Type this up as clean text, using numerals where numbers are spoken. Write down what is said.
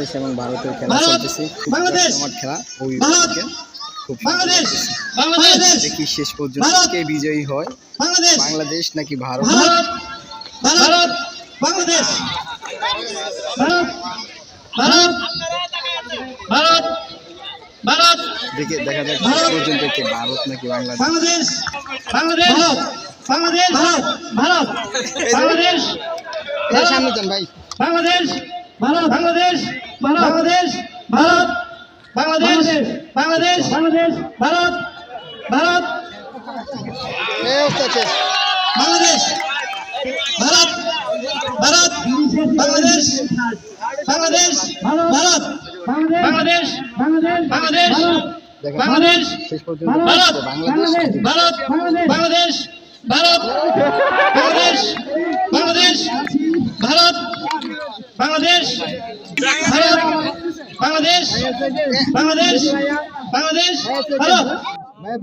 বাংলাদেশ এবং ভারতের খেলা চলতেছে, আমার খেলা খুব দেখি শেষ পর্যন্ত কে বিজয়ী হয়, বাংলাদেশ নাকি ভারত। বাংলাদেশ ভারত ভারত ভারত দেখে দেখা যাক শেষ পর্যন্ত কে ভারত নাকি বাংলাদেশ। বাংলাদেশ বাংলাদেশ বাংলাদেশ ভারত ভারত বাংলাদেশ সামনে যান ভাই। বাংলাদেশ ভারত বাংলাদেশ বাংলাদেশ ভারত বাংলাদেশ বাংলাদেশ বাংলাদেশ ভারত ভারত বাংলাদেশ ভারত ভারত বাংলাদেশ বাংলাদেশ ভারত বাংলাদেশ বাংলাদেশ বাংলাদেশ শেষ পর্যন্ত ভারত বাংলাদেশ ভারত বাংলাদেশ ভারত বাংলাদেশ বাংলাদেশ ভারত বাংলাদেশ ভারত বাংলাদেশ বাংলাদেশ বাংলাদেশ ভারত। ভাই